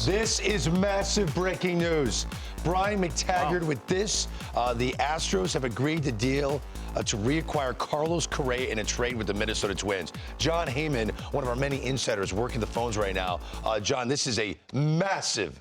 This is massive breaking news. Brian McTaggart with this. The Astros have agreed to deal to reacquire Carlos Correa in a trade with the Minnesota Twins. John Heyman, one of our many insiders working the phones right now. John, this is a massive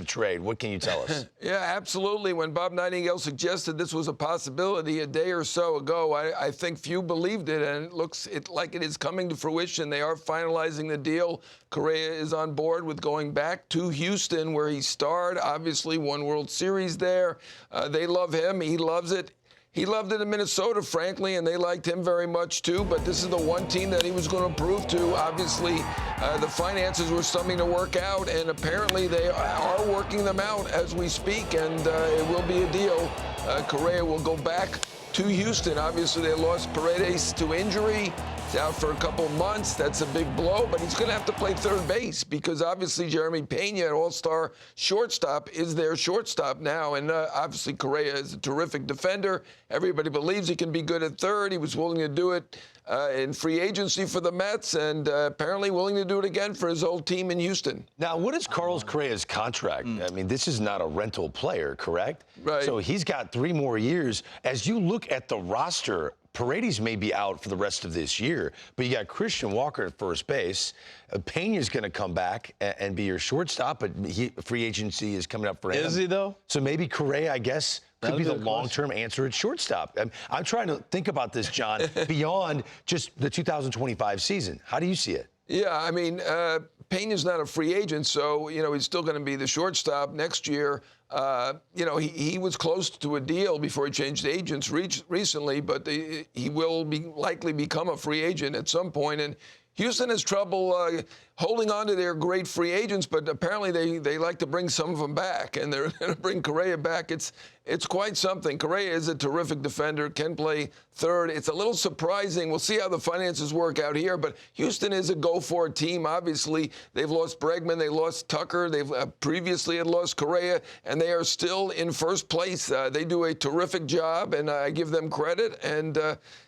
trade. What can you tell us? Yeah, absolutely. When Bob Nightingale suggested this was a possibility a day or so ago, I think few believed it, and it looks like it is coming to fruition. They are finalizing the deal. Correa is on board with going back to Houston, where he starred, obviously won World Series there. They love him. He loves it. He loved it in Minnesota, frankly, and they liked him very much, too. But this is the one team that he was going to prove to. Obviously, the finances were something to work out, and apparently they are working them out as we speak, and it will be a deal. Correa will go back to Houston. Obviously, they lost Paredes to injury. He's out for a couple of months. That's a big blow, but he's going to have to play third base because obviously Jeremy Pena, an all-star shortstop, is their shortstop now. And obviously Correa is a terrific defender. Everybody believes he can be good at third. He was willing to do it in free agency for the Mets and apparently willing to do it again for his old team in Houston. Now, what is Carlos Correa's contract? I mean, this is not a rental player, correct? Right. So he's got 3 more years. As you look at the roster, Paredes may be out for the rest of this year, but you got Christian Walker at first base. Pena's going to come back and be your shortstop, but free agency is coming up for him. Is he, though? So maybe Correa, I guess, could be the long-term answer at shortstop. I'm trying to think about this, John, beyond just the 2025 season. How do you see it? Yeah, I mean, Pena's not a free agent, so, he's still going to be the shortstop next year. He was close to a deal before he changed agents recently, but he will likely become a free agent at some point. And Houston has trouble holding on to their great free agents, but apparently they like to bring some of them back, and they're going to bring Correa back. It's quite something. Correa is a terrific defender, can play third. It's a little surprising. We'll see how the finances work out here, but Houston is a go-for team. Obviously, they've lost Bregman, they lost Tucker, they've previously had lost Correa, and they are still in first place. They do a terrific job, and I give them credit. And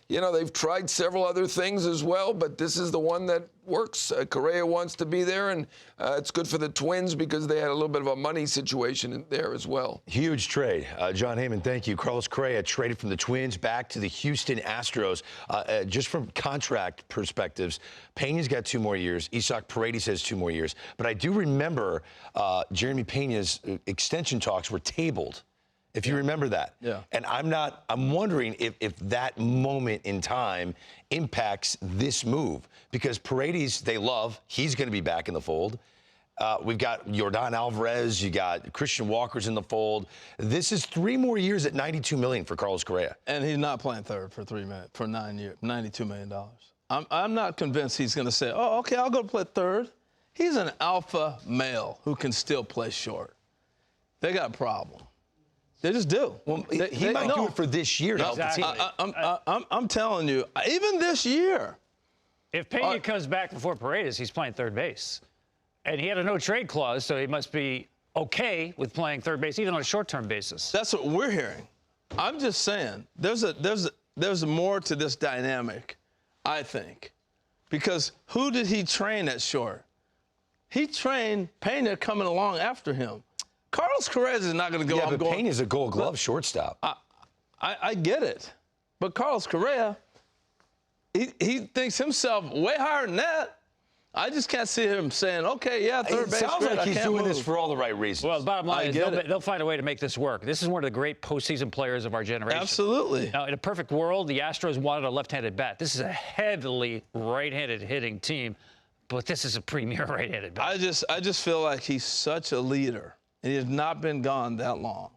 they've tried several other things as well, but this is the one that works. Correa wants to be there, and it's good for the Twins because they had a little bit of a money situation in there as well. Huge trade. John Heyman, thank you. Carlos Correa traded from the Twins back to the Houston Astros. Just from contract perspectives, Pena's got 2 more years. Isaac Paredes has 2 more years. But I do remember Jeremy Pena's extension talks were tabled. If you remember that. Yeah. And I'm wondering if that moment in time impacts this move. Because Paredes, they love. He's going to be back in the fold. We've got Yordan Alvarez. You got Christian Walker's in the fold. This is 3 more years at $92 million for Carlos Correa. And he's not playing third for 9 years, $92 million. I'm not convinced he's going to say, oh, okay, I'll go play third. He's an alpha male who can still play short. They got a problem. They just do. Well, he might do it for this year to help the team. I'm telling you, even this year. If Pena comes back before Paredes, he's playing third base. And he had a no-trade clause, so he must be okay with playing third base, even on a short-term basis. That's what we're hearing. I'm just saying, there's more to this dynamic, I think. Because who did he train at short? He trained Pena coming along after him. Carlos Correa is not going to go. Yeah, but Pena's a Gold Glove shortstop. I get it, but Carlos Correa, he thinks himself way higher than that. I just can't see him saying, "Okay, yeah, third base." It sounds like he's doing this for all the right reasons. Well, the bottom line is they'll find a way to make this work. This is one of the great postseason players of our generation. Absolutely. Now, in a perfect world, the Astros wanted a left-handed bat. This is a heavily right-handed hitting team, but this is a premier right-handed bat. I just feel like he's such a leader. And he has not been gone that long.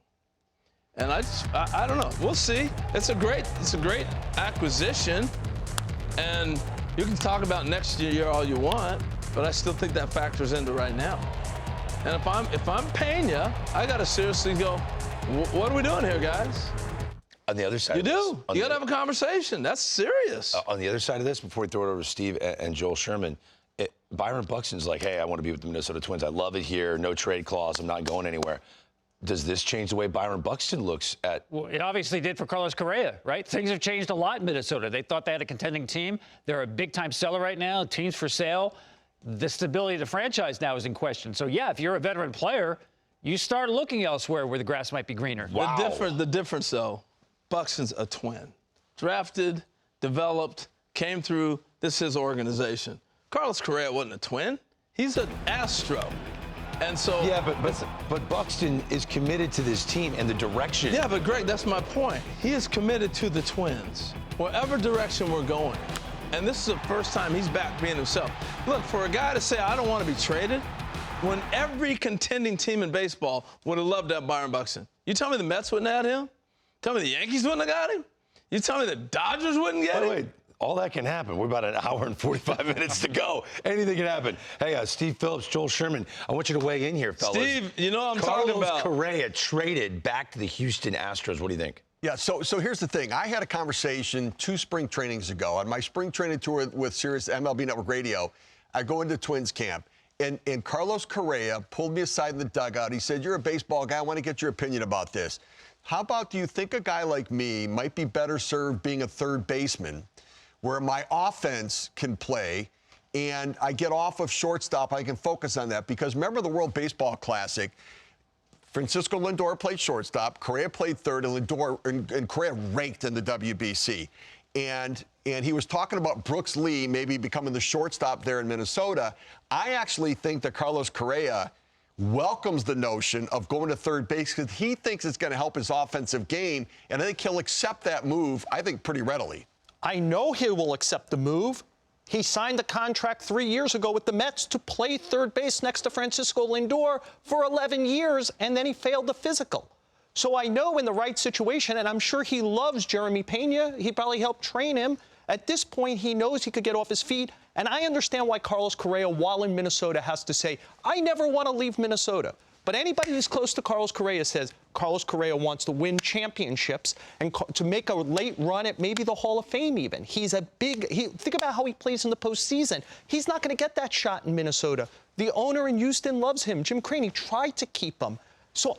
And I don't know. We'll see. It's a great acquisition. And you can talk about next year all you want, but I still think that factors into right now. And if I'm Pena, I got to seriously go, what are we doing here, guys? On the other side you of this, do. You got to have a conversation. That's serious. On the other side of this, before we throw it over to Steve and Joel Sherman, Byron Buxton's like, hey, I want to be with the Minnesota Twins. I love it here. No trade clause. I'm not going anywhere. Does this change the way Byron Buxton looks at? Well, it obviously did for Carlos Correa, right? Things have changed a lot in Minnesota. They thought they had a contending team. They're a big-time seller right now. Teams for sale. the stability of the franchise now is in question. So, yeah, if you're a veteran player, you start looking elsewhere where the grass might be greener. Wow. The difference, though, Buxton's a twin. Drafted, developed, came through. This is his organization. Carlos Correa wasn't a twin. He's an Astro. And so... Yeah, but Buxton is committed to this team and the direction. Yeah, but Greg, that's my point. He is committed to the Twins, wherever direction we're going. And this is the first time he's back being himself. Look, for a guy to say, I don't want to be traded, when every contending team in baseball would have loved that Byron Buxton. You tell me the Mets wouldn't have had him? Tell me the Yankees wouldn't have got him? You tell me the Dodgers wouldn't get him? Wait, all that can happen. We're about an hour and 45 minutes to go. Anything can happen. Hey, Steve Phillips, Joel Sherman, I want you to weigh in here, fellas. Steve, you know what I'm talking about. Carlos Correa traded back to the Houston Astros. What do you think? Yeah, so here's the thing. I had a conversation 2 spring trainings ago on my spring training tour with Sirius MLB Network Radio. I go into Twins camp, and Carlos Correa pulled me aside in the dugout. He said, you're a baseball guy. I want to get your opinion about this. How about, do you think a guy like me might be better served being a third baseman where my offense can play and I get off of shortstop, I can focus on that? Because remember the World Baseball Classic, Francisco Lindor played shortstop, Correa played third, and Correa raked in the WBC. And he was talking about Brooks Lee maybe becoming the shortstop there in Minnesota. I actually think that Carlos Correa welcomes the notion of going to third base because he thinks it's going to help his offensive game, and I think he'll accept that move, I think, pretty readily. I know he will accept the move. He signed a contract 3 years ago with the Mets to play third base next to Francisco Lindor for 11 years, and then he failed the physical. So I know in the right situation, and I'm sure he loves Jeremy Pena. He probably helped train him. At this point, he knows he could get off his feet. And I understand why Carlos Correa, while in Minnesota, has to say, I never want to leave Minnesota. But anybody who's close to Carlos Correa says Carlos Correa wants to win championships and to make a late run at maybe the Hall of Fame even. He's a think about how he plays in the postseason. He's not going to get that shot in Minnesota. The owner in Houston loves him. Jim Crane, he tried to keep him. So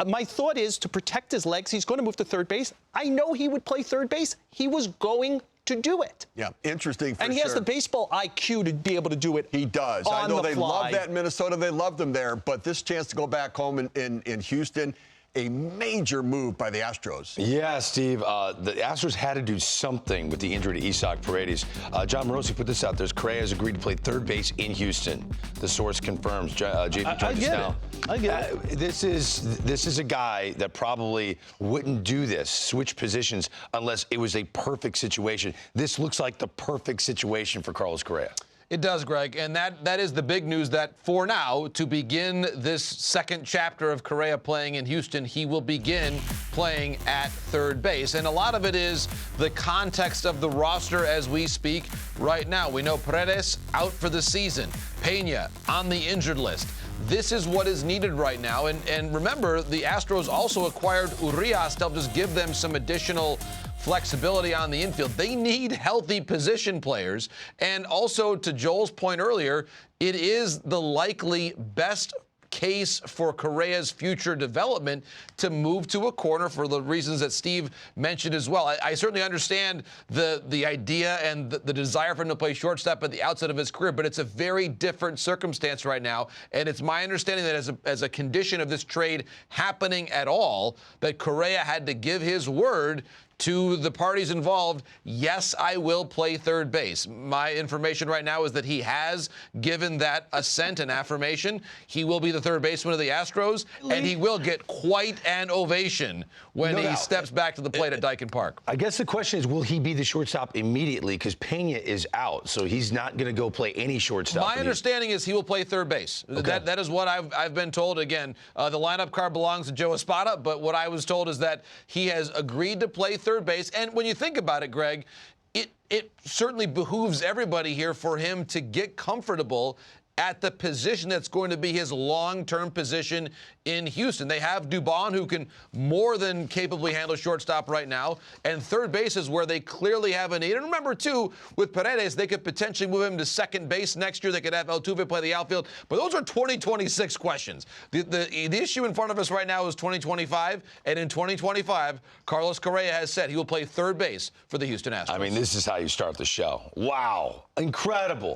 my thought is to protect his legs, he's going to move to third base. I know he would play third base. He was going to do it. Yeah, interesting for sure. And he has the baseball IQ to be able to do it. He does. I know they love that in Minnesota. They loved him there. But this chance to go back home in Houston, a major move by the Astros. Yeah, Steve. The Astros had to do something with the injury to Isaac Paredes. John Morosi put this out there. Correa has agreed to play third base in Houston. The source confirms. JP joins us now. I get it. This is a guy that probably wouldn't do this, switch positions, unless it was a perfect situation. This looks like the perfect situation for Carlos Correa. It does, Greg, and that is the big news that for now, to begin this second chapter of Correa playing in Houston, he will begin playing at third base. And a lot of it is the context of the roster as we speak right now. We know Paredes out for the season, Pena on the injured list. This is what is needed right now. And remember, the Astros also acquired Urias to help just give them some additional flexibility on the infield. They need healthy position players. And also, to Joel's point earlier, it is the likely best case for Correa's future development to move to a corner for the reasons that Steve mentioned as well. I certainly understand the idea and the desire for him to play shortstop at the outset of his career, but it's a very different circumstance right now. And it's my understanding that as a condition of this trade happening at all, that Correa had to give his word to the parties involved, yes, I will play third base. My information right now is that he has given that assent and affirmation. He will be the third baseman of the Astros, and he will get quite an ovation when he steps back to the plate at Dyken Park. I guess the question is, will he be the shortstop immediately? Because Pena is out, so he's not going to go play any shortstop. My understanding is he will play third base. Okay. That is what I've been told. Again, the lineup card belongs to Joe Espada, but what I was told is that he has agreed to play third base. And when you think about it, Greg, it certainly behooves everybody here for him to get comfortable at the position that's going to be his long-term position in Houston. They have Dubon, who can more than capably handle shortstop right now, and third base is where they clearly have a need. And remember, too, with Paredes, they could potentially move him to second base next year. They could have Altuve play the outfield, but those are 2026 questions. The issue in front of us right now is 2025, and in 2025, Carlos Correa has said he will play third base for the Houston Astros. I mean, this is how you start the show. Wow. Incredible.